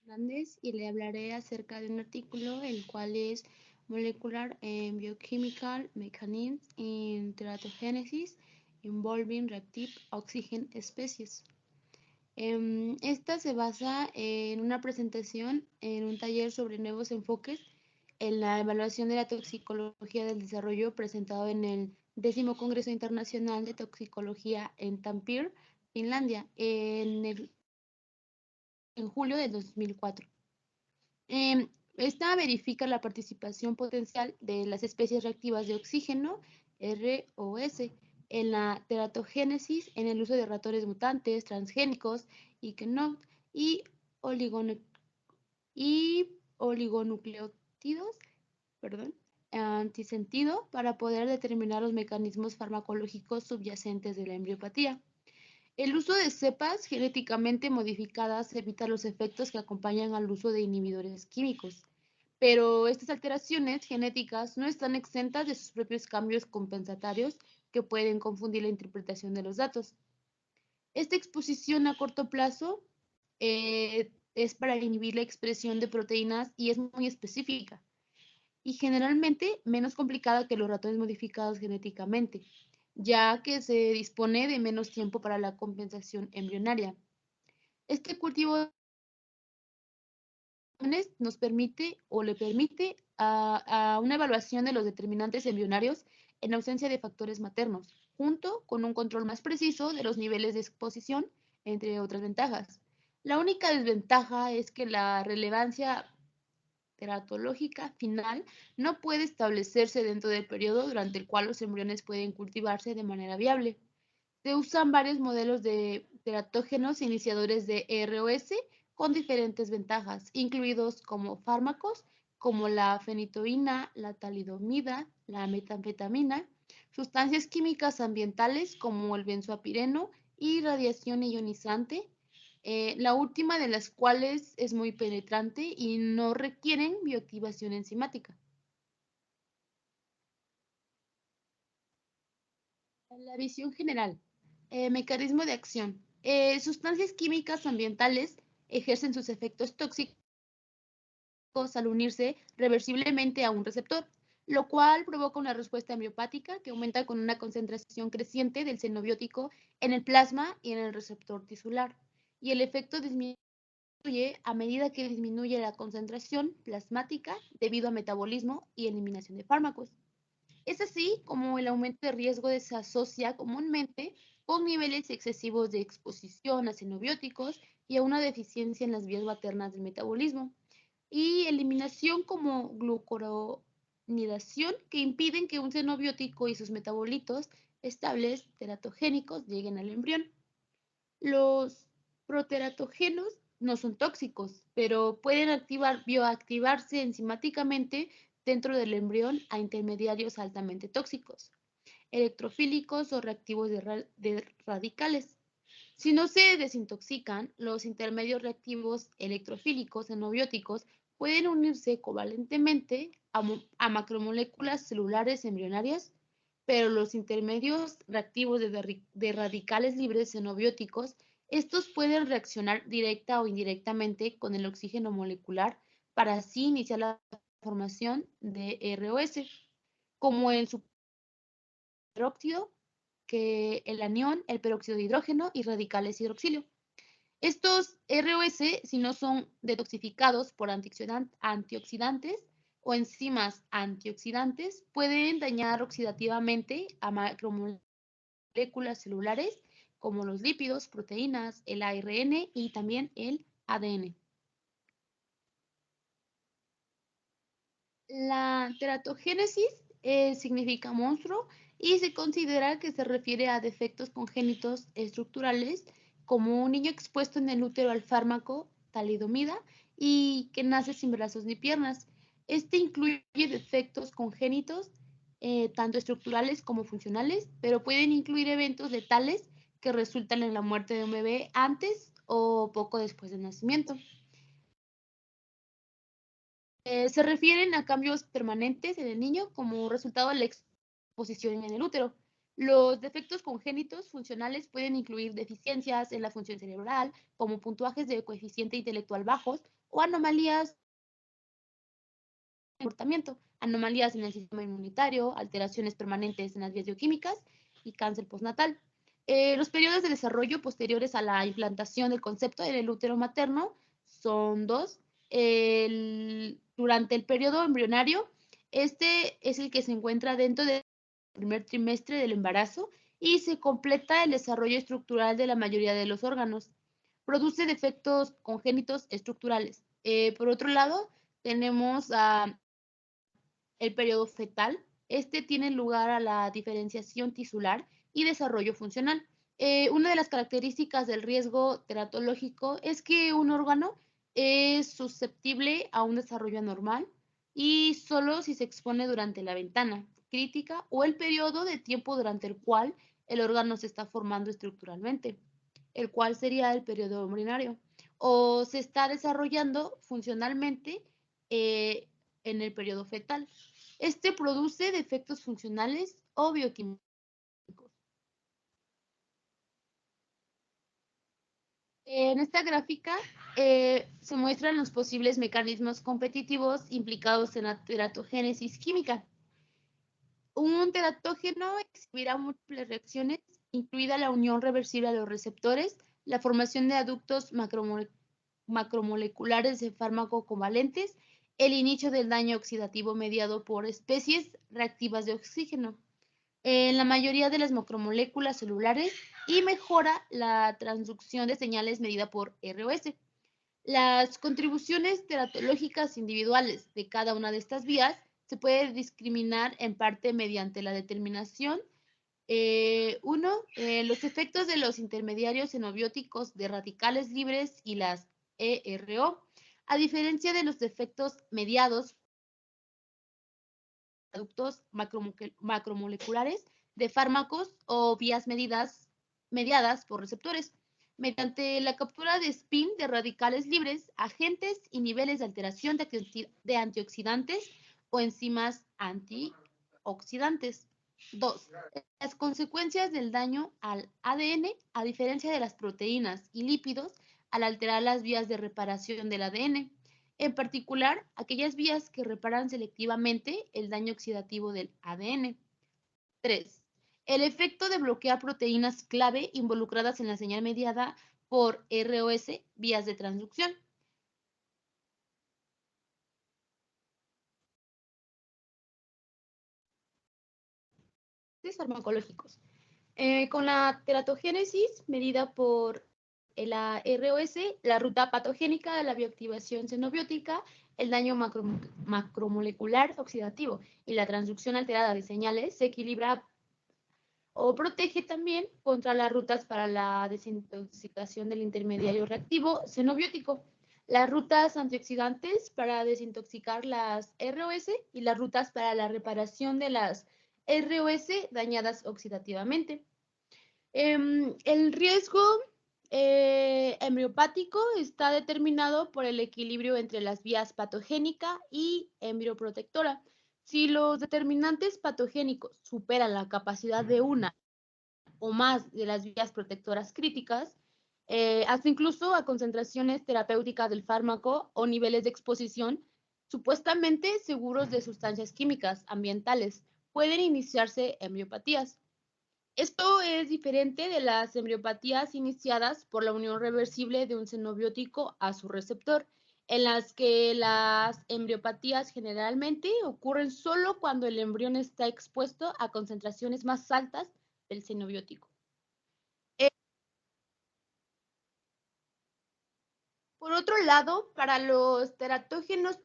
Hernández y le hablaré acerca de un artículo, el cual es Molecular and Biochemical Mechanisms in Teratogenesis Involving Reactive Oxygen Species. Esta se basa en una presentación en un taller sobre nuevos enfoques en la evaluación de la toxicología del desarrollo presentado en el 10º Congreso Internacional de Toxicología en Tampere, Finlandia, en julio de 2004. Esta verifica la participación potencial de las especies reactivas de oxígeno, ROS, en la teratogénesis en el uso de ratones mutantes, transgénicos y y oligonucleótidos, antisentido para poder determinar los mecanismos farmacológicos subyacentes de la embriopatía. El uso de cepas genéticamente modificadas evita los efectos que acompañan al uso de inhibidores químicos, pero estas alteraciones genéticas no están exentas de sus propios cambios compensatorios que pueden confundir la interpretación de los datos. Esta exposición a corto plazo es para inhibir la expresión de proteínas y es muy específica y generalmente menos complicada que los ratones modificados genéticamente, ya que se dispone de menos tiempo para la compensación embrionaria. Este cultivo nos permite o le permite a una evaluación de los determinantes embrionarios en ausencia de factores maternos, junto con un control más preciso de los niveles de exposición, entre otras ventajas. La única desventaja es que la relevancia teratológica final no puede establecerse dentro del periodo durante el cual los embriones pueden cultivarse de manera viable. Se usan varios modelos de teratógenos iniciadores de ROS con diferentes ventajas, incluidos como fármacos como la fenitoína, la talidomida, la metanfetamina, sustancias químicas ambientales como el benzoapireno y radiación ionizante, la última de las cuales es muy penetrante y no requieren bioactivación enzimática. La visión general. Mecanismo de acción. Sustancias químicas ambientales ejercen sus efectos tóxicos al unirse reversiblemente a un receptor, lo cual provoca una respuesta embriopática que aumenta con una concentración creciente del xenobiótico en el plasma y en el receptor tisular. Y el efecto disminuye a medida que disminuye la concentración plasmática debido a metabolismo y eliminación de fármacos. Es así como el aumento de riesgo se asocia comúnmente con niveles excesivos de exposición a xenobióticos y a una deficiencia en las vías maternas del metabolismo y eliminación como glucuronidación que impiden que un xenobiótico y sus metabolitos estables teratogénicos lleguen al embrión. Los proteratogénos no son tóxicos, pero pueden bioactivarse enzimáticamente dentro del embrión a intermediarios altamente tóxicos, electrofílicos o reactivos de radicales. Si no se desintoxican, los intermedios reactivos electrofílicos xenobióticos pueden unirse covalentemente a macromoléculas celulares embrionarias, pero los intermedios reactivos de radicales libres xenobióticos, estos pueden reaccionar directa o indirectamente con el oxígeno molecular para así iniciar la formación de ROS, como el superóxido, que el anión, el peróxido de hidrógeno y radicales hidroxilio. Estos ROS, si no son detoxificados por antioxidantes o enzimas antioxidantes, pueden dañar oxidativamente a macromoléculas celulares como los lípidos, proteínas, el ARN y también el ADN. La teratogénesis significa monstruo y se considera que se refiere a defectos congénitos estructurales como un niño expuesto en el útero al fármaco talidomida y que nace sin brazos ni piernas. Este incluye defectos congénitos, tanto estructurales como funcionales, pero pueden incluir eventos letales que resultan en la muerte de un bebé antes o poco después del nacimiento. Se refieren a cambios permanentes en el niño como resultado de la exposición en el útero. Los defectos congénitos funcionales pueden incluir deficiencias en la función cerebral, como puntuajes de coeficiente intelectual bajos o anomalías de comportamiento, anomalías en el sistema inmunitario, alteraciones permanentes en las vías bioquímicas y cáncer postnatal. Los periodos de desarrollo posteriores a la implantación del concepto en el útero materno son dos. Durante el periodo embrionario, este es el que se encuentra dentro del primer trimestre del embarazo y se completa el desarrollo estructural de la mayoría de los órganos. Produce defectos congénitos estructurales. Por otro lado, tenemos el periodo fetal. Este tiene lugar a la diferenciación tisular y desarrollo funcional. Una de las características del riesgo teratológico es que un órgano es susceptible a un desarrollo anormal y solo si se expone durante la ventana crítica o el periodo de tiempo durante el cual el órgano se está formando estructuralmente, el cual sería el periodo embrionario, o se está desarrollando funcionalmente en el periodo fetal. Este produce defectos funcionales o bioquímicos. En esta gráfica se muestran los posibles mecanismos competitivos implicados en la teratogénesis química. Un teratógeno exhibirá múltiples reacciones, incluida la unión reversible a los receptores, la formación de aductos macromoleculares de fármaco covalentes, el inicio del daño oxidativo mediado por especies reactivas de oxígeno en la mayoría de las macromoléculas celulares y mejora la transducción de señales medida por ROS. Las contribuciones teratológicas individuales de cada una de estas vías se puede discriminar en parte mediante la determinación los efectos de los intermediarios xenobióticos de radicales libres y las ERO, a diferencia de los efectos mediados por productos macromoleculares de fármacos o vías mediadas por receptores, mediante la captura de spin de radicales libres, agentes y niveles de alteración de antioxidantes o enzimas antioxidantes. 2. Las consecuencias del daño al ADN, a diferencia de las proteínas y lípidos, al alterar las vías de reparación del ADN, en particular aquellas vías que reparan selectivamente el daño oxidativo del ADN. 3. El efecto de bloquear proteínas clave involucradas en la señal mediada por ROS, vías de transducción. Farmacológicos. Con la teratogénesis medida por la ROS, la ruta patogénica de la bioactivación xenobiótica, el daño macromolecular oxidativo y la transducción alterada de señales se equilibra o protege también contra las rutas para la desintoxicación del intermediario reactivo xenobiótico, las rutas antioxidantes para desintoxicar las ROS y las rutas para la reparación de las ROS dañadas oxidativamente. El riesgo embriopático está determinado por el equilibrio entre las vías patogénica y embrioprotectora. Si los determinantes patogénicos superan la capacidad de una o más de las vías protectoras críticas, hasta incluso a concentraciones terapéuticas del fármaco o niveles de exposición supuestamente seguros de sustancias químicas ambientales, pueden iniciarse embriopatías. Esto es diferente de las embriopatías iniciadas por la unión reversible de un xenobiótico a su receptor, en las que las embriopatías generalmente ocurren solo cuando el embrión está expuesto a concentraciones más altas del xenobiótico. Por otro lado, para los teratógenos,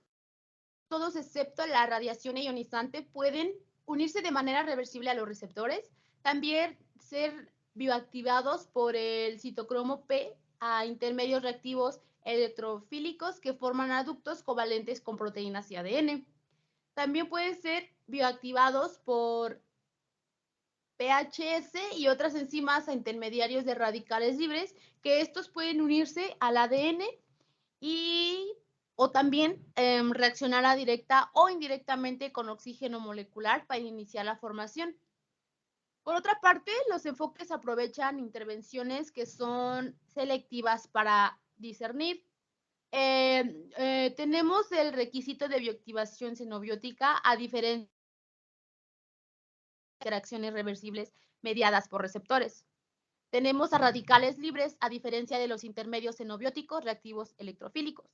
todos excepto la radiación ionizante pueden unirse de manera reversible a los receptores, también ser bioactivados por el citocromo P a intermedios reactivos electrofílicos que forman aductos covalentes con proteínas y ADN. También pueden ser bioactivados por PHS y otras enzimas a intermediarios de radicales libres, que estos pueden unirse al ADN o también reaccionará directa o indirectamente con oxígeno molecular para iniciar la formación. Por otra parte, los enfoques aprovechan intervenciones que son selectivas para discernir Tenemos el requisito de bioactivación xenobiótica a diferencia de interacciones reversibles mediadas por receptores. Tenemos a radicales libres a diferencia de los intermedios xenobióticos reactivos electrofílicos.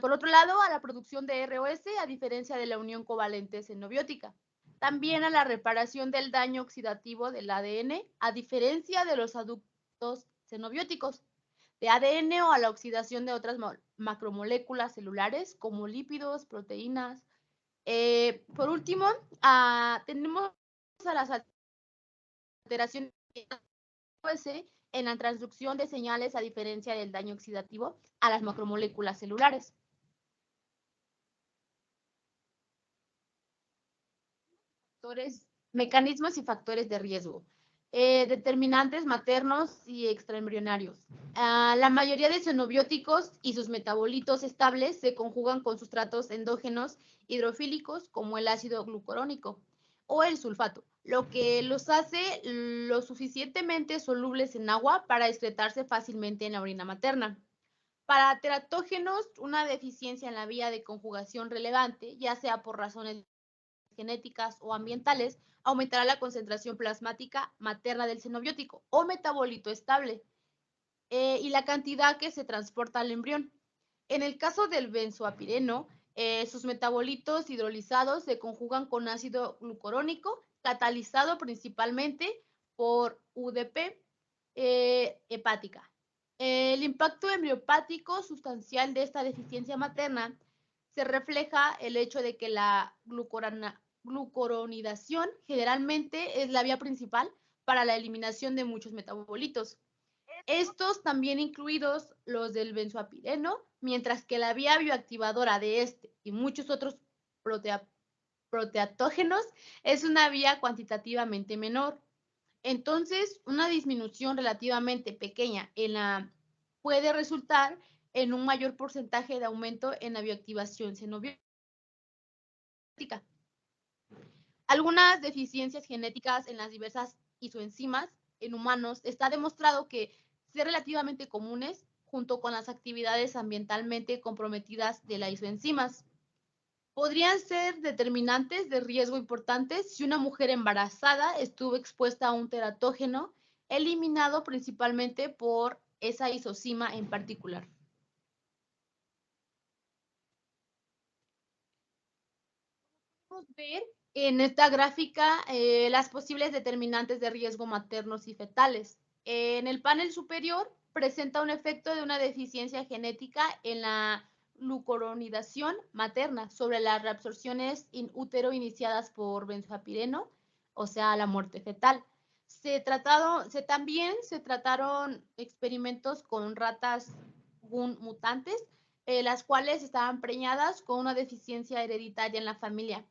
Por otro lado, a la producción de ROS a diferencia de la unión covalente xenobiótica. También a la reparación del daño oxidativo del ADN a diferencia de los adductos xenobióticos de ADN o a la oxidación de otras macromoléculas celulares como lípidos, proteínas. Por último, tenemos a las alteraciones en la transducción de señales a diferencia del daño oxidativo a las macromoléculas celulares. Mecanismos y factores de riesgo. Determinantes maternos y extraembrionarios. La mayoría de xenobióticos y sus metabolitos estables se conjugan con sustratos endógenos hidrofílicos como el ácido glucurónico o el sulfato, lo que los hace lo suficientemente solubles en agua para excretarse fácilmente en la orina materna. Para teratógenos, una deficiencia en la vía de conjugación relevante, ya sea por razones genéticas o ambientales, aumentará la concentración plasmática materna del xenobiótico o metabolito estable y la cantidad que se transporta al embrión. En el caso del benzoapireno, sus metabolitos hidrolizados se conjugan con ácido glucurónico, catalizado principalmente por UDP hepática. El impacto embriopático sustancial de esta deficiencia materna se refleja el hecho de que la glucuronidación generalmente es la vía principal para la eliminación de muchos metabolitos. Estos también incluidos los del benzoapireno, mientras que la vía bioactivadora de este y muchos otros proteatógenos es una vía cuantitativamente menor. Entonces, una disminución relativamente pequeña puede resultar en un mayor porcentaje de aumento en la bioactivación xenobiótica. Algunas deficiencias genéticas en las diversas isoenzimas en humanos está demostrado que ser relativamente comunes junto con las actividades ambientalmente comprometidas de las isoenzimas. Podrían ser determinantes de riesgo importantes si una mujer embarazada estuvo expuesta a un teratógeno eliminado principalmente por esa isozima en particular. Podemos ver en esta gráfica las posibles determinantes de riesgo maternos y fetales. En el panel superior presenta un efecto de una deficiencia genética en la glucuronidación materna sobre las reabsorciones in útero iniciadas por benzoapireno, o sea, la muerte fetal. También se trataron experimentos con ratas GUN mutantes, las cuales estaban preñadas con una deficiencia hereditaria en la familia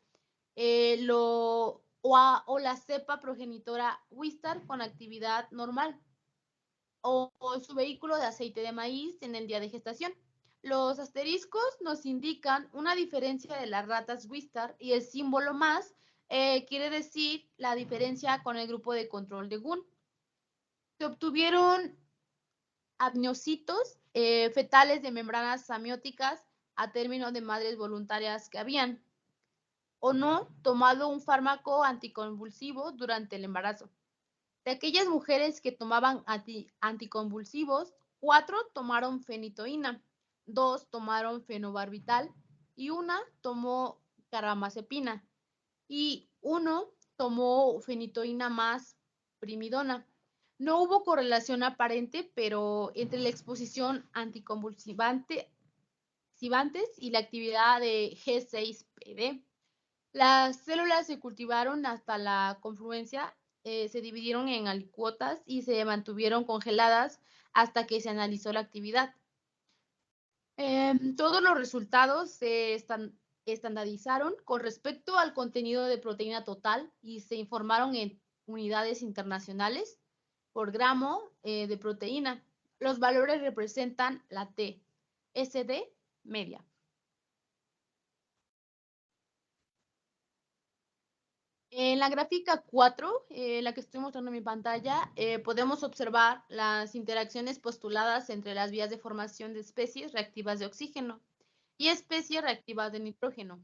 o la cepa progenitora Wistar con actividad normal o su vehículo de aceite de maíz en el día de gestación. Los asteriscos nos indican una diferencia de las ratas Wistar y el símbolo más quiere decir la diferencia con el grupo de control de GUN. Se obtuvieron amniocitos fetales de membranas amnióticas a término de madres voluntarias que habían o no tomado un fármaco anticonvulsivo durante el embarazo. De aquellas mujeres que tomaban anticonvulsivos, 4 tomaron fenitoína, 2 tomaron fenobarbital y 1 tomó carbamazepina y 1 tomó fenitoína más primidona. No hubo correlación aparente, pero entre la exposición anticonvulsivantes y la actividad de G6PD. Las células se cultivaron hasta la confluencia, se dividieron en alicuotas y se mantuvieron congeladas hasta que se analizó la actividad. Todos los resultados se estandarizaron con respecto al contenido de proteína total y se informaron en unidades internacionales por gramo de proteína. Los valores representan la T, SD media. En la gráfica 4, la que estoy mostrando en mi pantalla, podemos observar las interacciones postuladas entre las vías de formación de especies reactivas de oxígeno y especies reactivas de nitrógeno.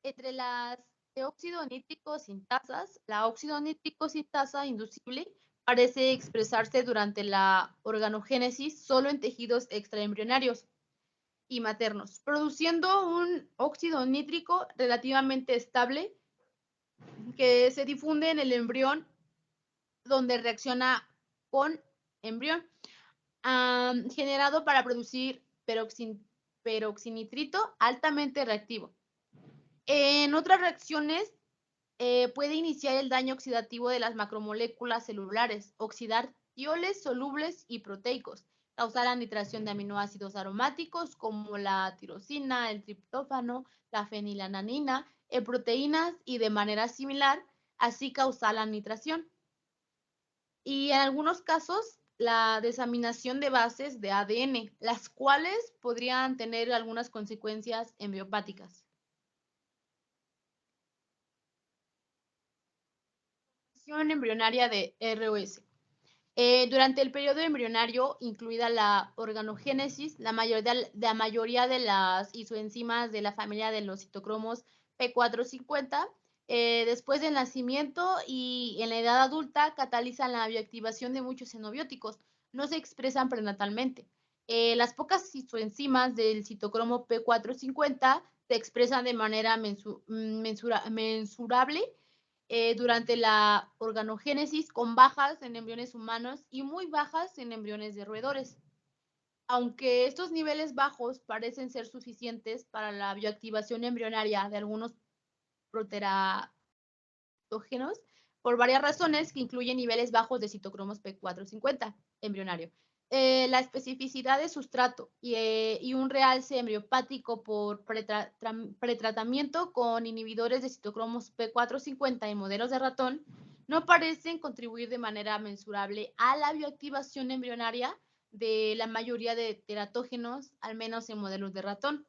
Entre las de óxido nítrico sintasas, la óxido nítrico sintasa inducible parece expresarse durante la organogénesis solo en tejidos extraembrionarios y maternos, produciendo un óxido nítrico relativamente estable que se difunde en el embrión donde reacciona con embrión, generado para producir peroxinitrito altamente reactivo. En otras reacciones, puede iniciar el daño oxidativo de las macromoléculas celulares, oxidar tioles solubles y proteicos, causar la nitración de aminoácidos aromáticos como la tirosina, el triptófano, la fenilalanina, proteínas y de manera similar, así causar la nitración. Y en algunos casos, la desaminación de bases de ADN, las cuales podrían tener algunas consecuencias embriopáticas. Embrionaria de ROS. Durante el periodo embrionario, incluida la organogénesis, la mayoría de las isoenzimas de la familia de los citocromos P450, después del nacimiento y en la edad adulta, catalizan la bioactivación de muchos xenobióticos. No se expresan prenatalmente. Las pocas isoenzimas del citocromo P450 se expresan de manera mensurable durante la organogénesis con bajas en embriones humanos y muy bajas en embriones de roedores. Aunque estos niveles bajos parecen ser suficientes para la bioactivación embrionaria de algunos proteratógenos, por varias razones que incluyen niveles bajos de citocromos P450 embrionario. La especificidad de sustrato y un realce embriopático por pretratamiento con inhibidores de citocromos P450 en modelos de ratón no parecen contribuir de manera mensurable a la bioactivación embrionaria de la mayoría de teratógenos, al menos en modelos de ratón.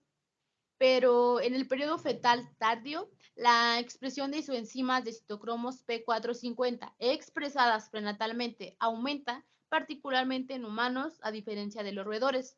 Pero en el periodo fetal tardío, la expresión de isoenzimas de citocromos P450 expresadas prenatalmente aumenta, particularmente en humanos, a diferencia de los roedores.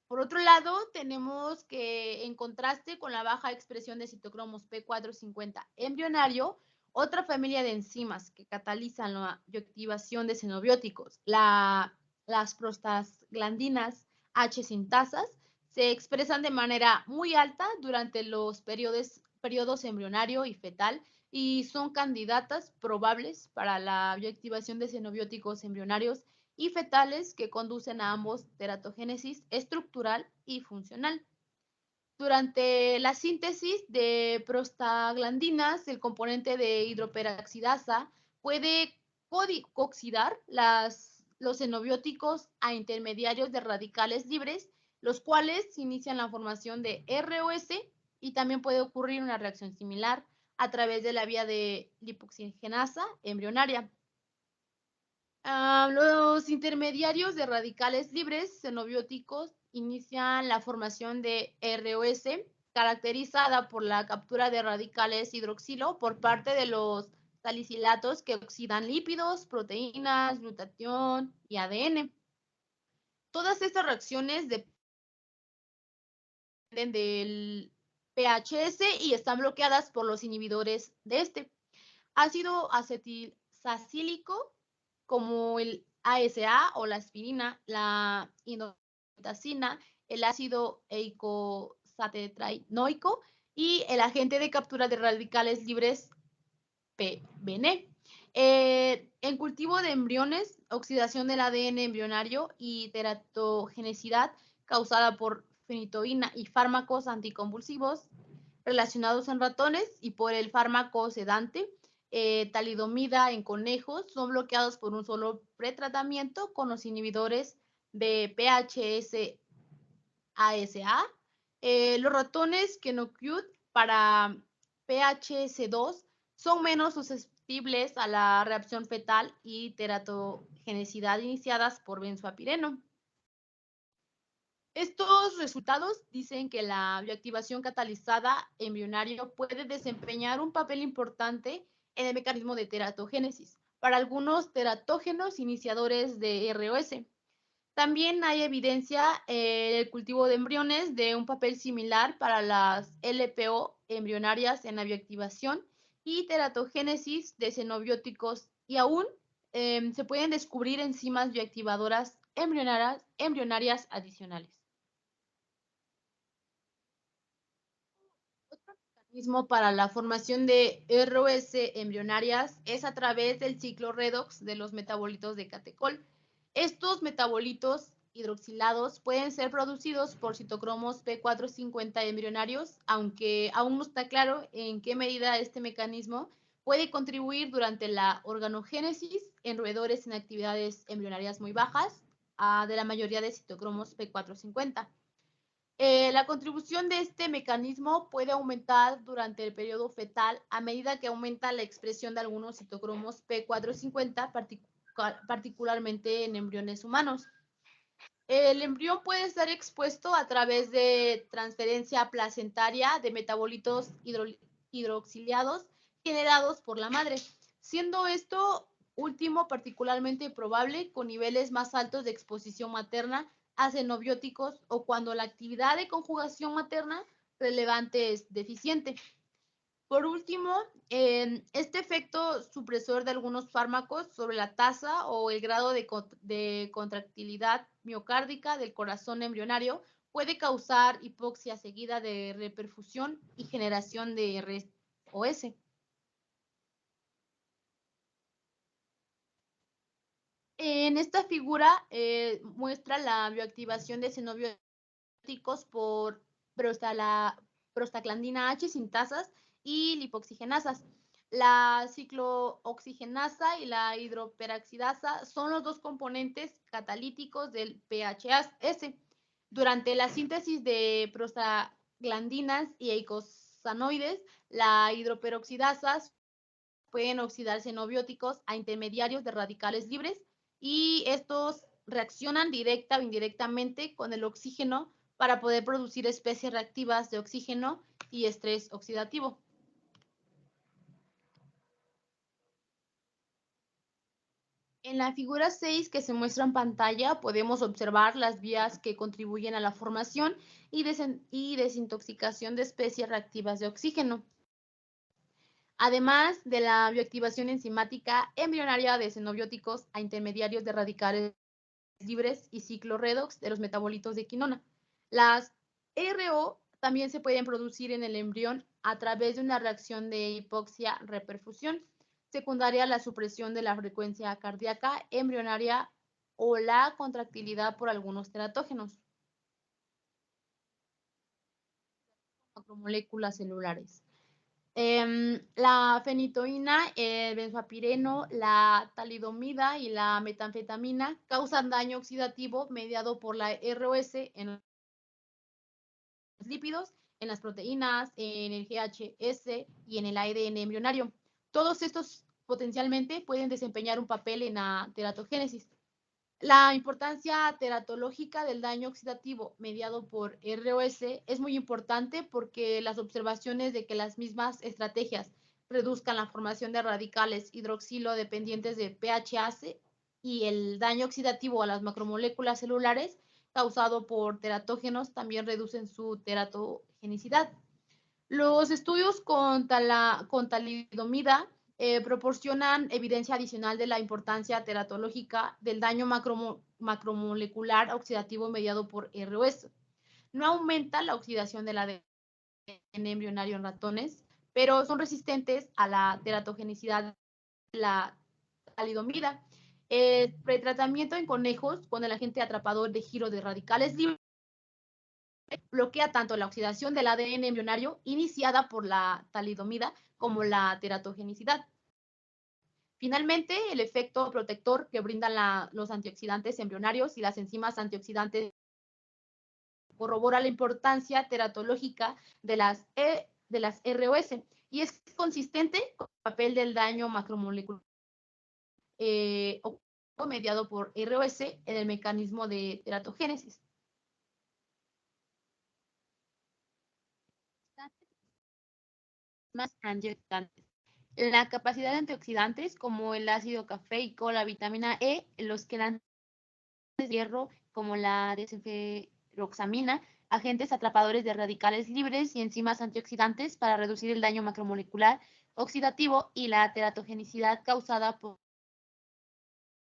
Por otro lado, tenemos que, en contraste con la baja expresión de citocromos P450 embrionario, otra familia de enzimas que catalizan la bioactivación de xenobióticos, las prostaglandinas H sintasas, se expresan de manera muy alta durante los periodos embrionario y fetal y son candidatas probables para la bioactivación de xenobióticos embrionarios y fetales que conducen a ambos teratogénesis estructural y funcional. Durante la síntesis de prostaglandinas, el componente de hidroperoxidasa puede cooxidar los xenobióticos a intermediarios de radicales libres, los cuales inician la formación de ROS y también puede ocurrir una reacción similar a través de la vía de lipoxigenasa embrionaria. Los intermediarios de radicales libres xenobióticos inician la formación de ROS, caracterizada por la captura de radicales hidroxilo por parte de los salicilatos que oxidan lípidos, proteínas, glutatión y ADN. Todas estas reacciones dependen del PHS y están bloqueadas por los inhibidores de este. Ácido acetilsacílico como el ASA o la aspirina, la indometacina, el ácido eicosatetraenoico y el agente de captura de radicales libres PBN. En cultivo de embriones, oxidación del ADN embrionario y teratogenicidad causada por fenitoína y fármacos anticonvulsivos relacionados en ratones y por el fármaco sedante talidomida en conejos son bloqueados por un solo pretratamiento con los inhibidores de PHS-ASA. Los ratones Kenocute para PHS2 son menos susceptibles a la reacción fetal y teratogenicidad iniciadas por benzoapireno. Estos resultados dicen que la bioactivación catalizada embrionario puede desempeñar un papel importante en el mecanismo de teratogénesis para algunos teratógenos iniciadores de ROS. También hay evidencia en el cultivo de embriones de un papel similar para las LPO embrionarias en la bioactivación y teratogénesis de xenobióticos y aún se pueden descubrir enzimas bioactivadoras embrionarias adicionales. Otro mecanismo para la formación de ROS embrionarias es a través del ciclo redox de los metabolitos de catecol. Estos metabolitos hidroxilados pueden ser producidos por citocromos P450 embrionarios, aunque aún no está claro en qué medida este mecanismo puede contribuir durante la organogénesis en roedores en actividades embrionarias muy bajas de la mayoría de citocromos P450. La contribución de este mecanismo puede aumentar durante el periodo fetal a medida que aumenta la expresión de algunos citocromos P450, particularmente en embriones humanos. El embrión puede estar expuesto a través de transferencia placentaria de metabolitos hidroxiliados generados por la madre, siendo esto último particularmente probable con niveles más altos de exposición materna a xenobióticos o cuando la actividad de conjugación materna relevante es deficiente. Por último, este efecto supresor de algunos fármacos sobre la tasa o el grado de contractilidad miocárdica del corazón embrionario puede causar hipoxia seguida de reperfusión y generación de ROS. En esta figura muestra la bioactivación de xenobióticos por prostaglandina H sintasas y lipoxigenasas. La ciclooxigenasa y la hidroperaxidasa son los dos componentes catalíticos del PHS. Durante la síntesis de prostaglandinas y eicosanoides, la hidroperoxidasa pueden oxidar xenobióticos a intermediarios de radicales libres y estos reaccionan directa o indirectamente con el oxígeno para poder producir especies reactivas de oxígeno y estrés oxidativo. En la figura 6 que se muestra en pantalla podemos observar las vías que contribuyen a la formación y desintoxicación de especies reactivas de oxígeno, además de la bioactivación enzimática embrionaria de xenobióticos a intermediarios de radicales libres y ciclo redox de los metabolitos de quinona. Las RO también se pueden producir en el embrión a través de una reacción de hipoxia-reperfusión, secundaria a la supresión de la frecuencia cardíaca embrionaria o la contractilidad por algunos teratógenos. Macromoléculas celulares. La fenitoína, el benzopireno, la talidomida y la metanfetamina causan daño oxidativo mediado por la ROS en los lípidos, en las proteínas, en el GHS y en el ADN embrionario. Todos estos potencialmente pueden desempeñar un papel en la teratogénesis. La importancia teratológica del daño oxidativo mediado por ROS es muy importante porque las observaciones de que las mismas estrategias reduzcan la formación de radicales hidroxilo dependientes de PHase y el daño oxidativo a las macromoléculas celulares causado por teratógenos también reducen su teratogenicidad. Los estudios con talidomida proporcionan evidencia adicional de la importancia teratológica del daño macromolecular oxidativo mediado por ROS. No aumenta la oxidación del ADN embrionario en ratones, pero son resistentes a la teratogenicidad de la talidomida. El pretratamiento en conejos con el agente atrapador de giro de radicales libres bloquea tanto la oxidación del ADN embrionario iniciada por la talidomida como la teratogenicidad. Finalmente, el efecto protector que brindan los antioxidantes embrionarios y las enzimas antioxidantes corrobora la importancia teratológica de las ROS y es consistente con el papel del daño macromolecular mediado por ROS en el mecanismo de teratogénesis. más antioxidantes. La capacidad de antioxidantes, como el ácido cafeico, la vitamina E, los quelantes de hierro, como la desenferoxamina, agentes atrapadores de radicales libres y enzimas antioxidantes para reducir el daño macromolecular oxidativo y la teratogenicidad causada por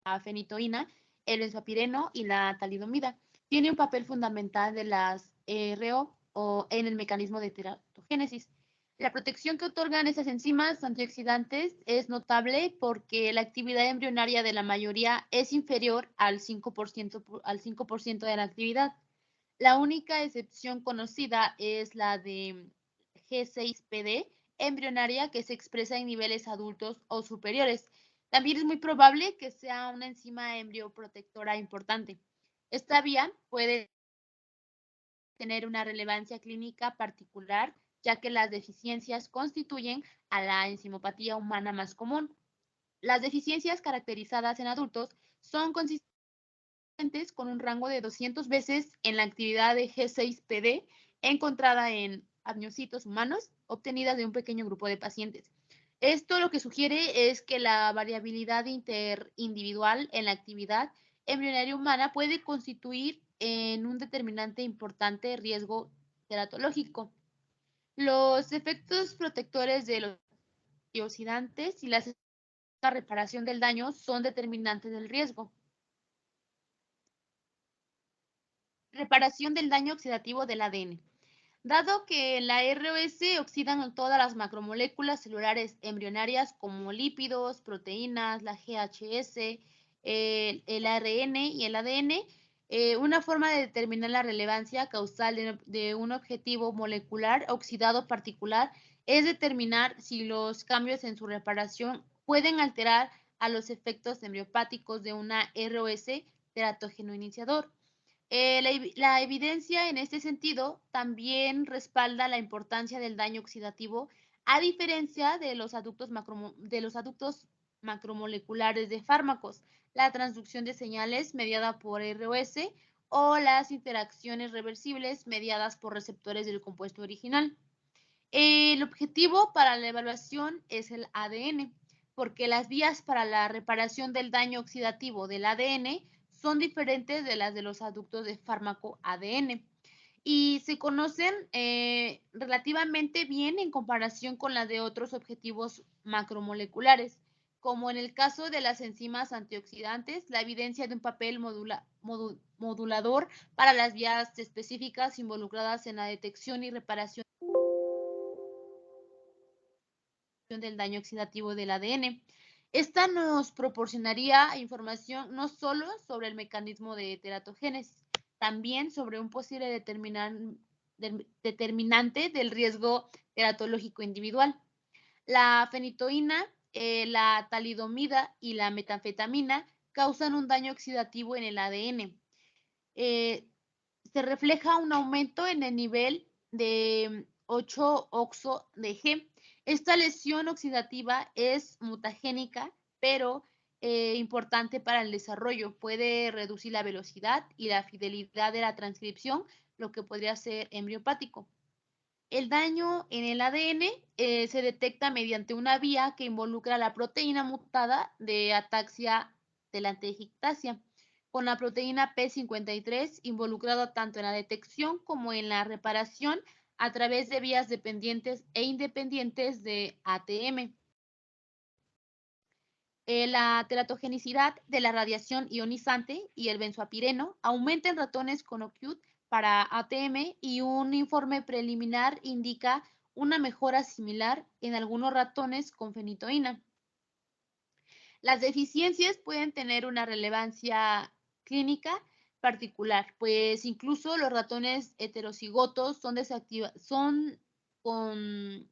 la fenitoína, el benzopireno y la talidomida. Tiene un papel fundamental de las RO o en el mecanismo de teratogénesis. La protección que otorgan esas enzimas antioxidantes es notable porque la actividad embrionaria de la mayoría es inferior al 5%, de la actividad. La única excepción conocida es la de G6PD embrionaria que se expresa en niveles adultos o superiores. También es muy probable que sea una enzima embrioprotectora importante. Esta vía puede tener una relevancia clínica particular, ya que las deficiencias constituyen a la enzimopatía humana más común. Las deficiencias caracterizadas en adultos son consistentes con un rango de 200 veces en la actividad de G6PD encontrada en amniocitos humanos obtenidas de un pequeño grupo de pacientes. Esto lo que sugiere es que la variabilidad interindividual en la actividad embrionaria humana puede constituir en un determinante importante riesgo teratológico. Los efectos protectores de los antioxidantes y la reparación del daño son determinantes del riesgo. Reparación del daño oxidativo del ADN. Dado que en la ROS oxidan todas las macromoléculas celulares embrionarias como lípidos, proteínas, la GHS, el ARN y el ADN, una forma de determinar la relevancia causal de un objetivo molecular oxidado particular es determinar si los cambios en su reparación pueden alterar a los efectos embriopáticos de una ROS teratógeno iniciador. La evidencia en este sentido también respalda la importancia del daño oxidativo a diferencia de los adductos macromoleculares de fármacos, la transducción de señales mediada por ROS o las interacciones reversibles mediadas por receptores del compuesto original. El objetivo para la evaluación es el ADN, porque las vías para la reparación del daño oxidativo del ADN son diferentes de las de los adductos de fármaco ADN y se conocen relativamente bien en comparación con las de otros objetivos macromoleculares, como en el caso de las enzimas antioxidantes, la evidencia de un papel modulador para las vías específicas involucradas en la detección y reparación del daño oxidativo del ADN. Esta nos proporcionaría información no solo sobre el mecanismo de teratogénesis, también sobre un posible determinante del riesgo teratológico individual. La fenitoína, la talidomida y la metanfetamina causan un daño oxidativo en el ADN. Se refleja un aumento en el nivel de 8-oxo de G. Esta lesión oxidativa es mutagénica, pero importante para el desarrollo. Puede reducir la velocidad y la fidelidad de la transcripción, lo que podría ser embriopático. El daño en el ADN se detecta mediante una vía que involucra la proteína mutada de ataxia telangiectasia, con la proteína P53 involucrada tanto en la detección como en la reparación a través de vías dependientes e independientes de ATM. La teratogenicidad de la radiación ionizante y el benzoapireno aumenta en ratones con OCUT para ATM y un informe preliminar indica una mejora similar en algunos ratones con fenitoína. Las deficiencias pueden tener una relevancia clínica particular, pues incluso los ratones heterocigotos son con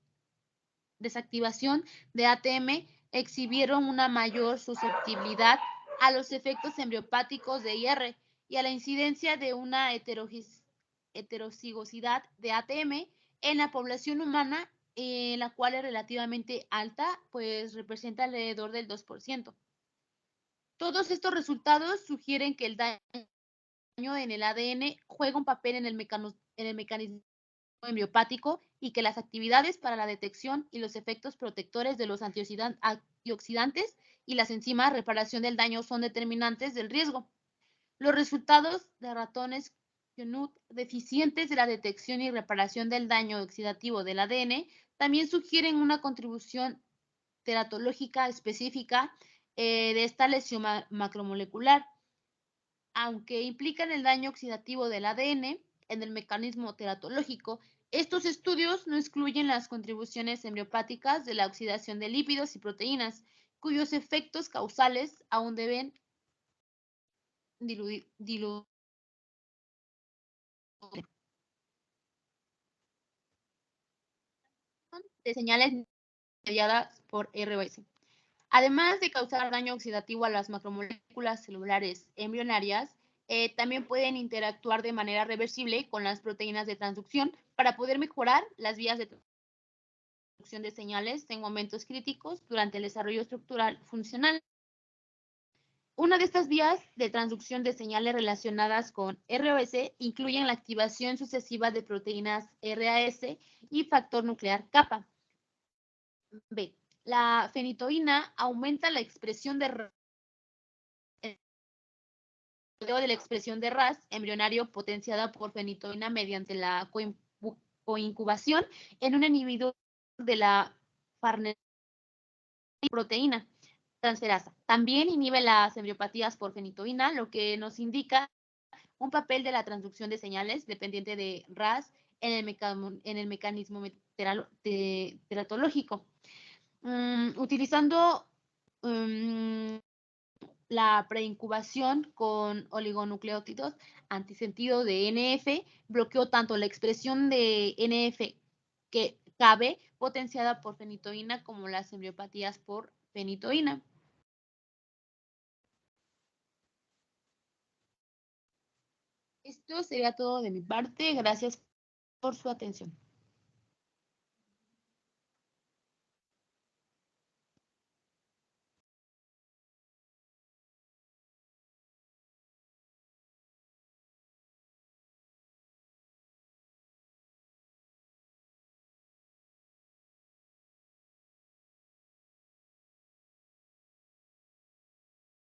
desactivación de ATM exhibieron una mayor susceptibilidad a los efectos embriopáticos de IR y a la incidencia de una heterocigosidad de ATM en la población humana, la cual es relativamente alta, pues representa alrededor del 2%. Todos estos resultados sugieren que el daño en el ADN juega un papel en el mecanismo embriopático y que las actividades para la detección y los efectos protectores de los antioxidantes y las enzimas reparación del daño son determinantes del riesgo. Los resultados de ratones Knut deficientes de la detección y reparación del daño oxidativo del ADN también sugieren una contribución teratológica específica de esta lesión macromolecular, aunque implican el daño oxidativo del ADN en el mecanismo teratológico. Estos estudios no excluyen las contribuciones embriopáticas de la oxidación de lípidos y proteínas, cuyos efectos causales aún deben diluir de señales mediadas por ROS. Además de causar daño oxidativo a las macromoléculas celulares embrionarias, también pueden interactuar de manera reversible con las proteínas de transducción para poder mejorar las vías de transducción de señales en momentos críticos durante el desarrollo estructural funcional. Una de estas vías de transducción de señales relacionadas con ROS incluyen la activación sucesiva de proteínas RAS y factor nuclear kappa. B. La fenitoína aumenta la expresión de la expresión de RAS embrionario potenciada por fenitoína mediante la coincubación en un inhibidor de la proteína transferasa. También inhibe las embriopatías por fenitoína, lo que nos indica un papel de la transducción de señales dependiente de RAS en el mecanismo teratológico. Utilizando la preincubación con oligonucleótidos antisentido de NF bloqueó tanto la expresión de NF que KB potenciada por fenitoína como las embriopatías por fenitoína. Esto sería todo de mi parte. Gracias por su atención.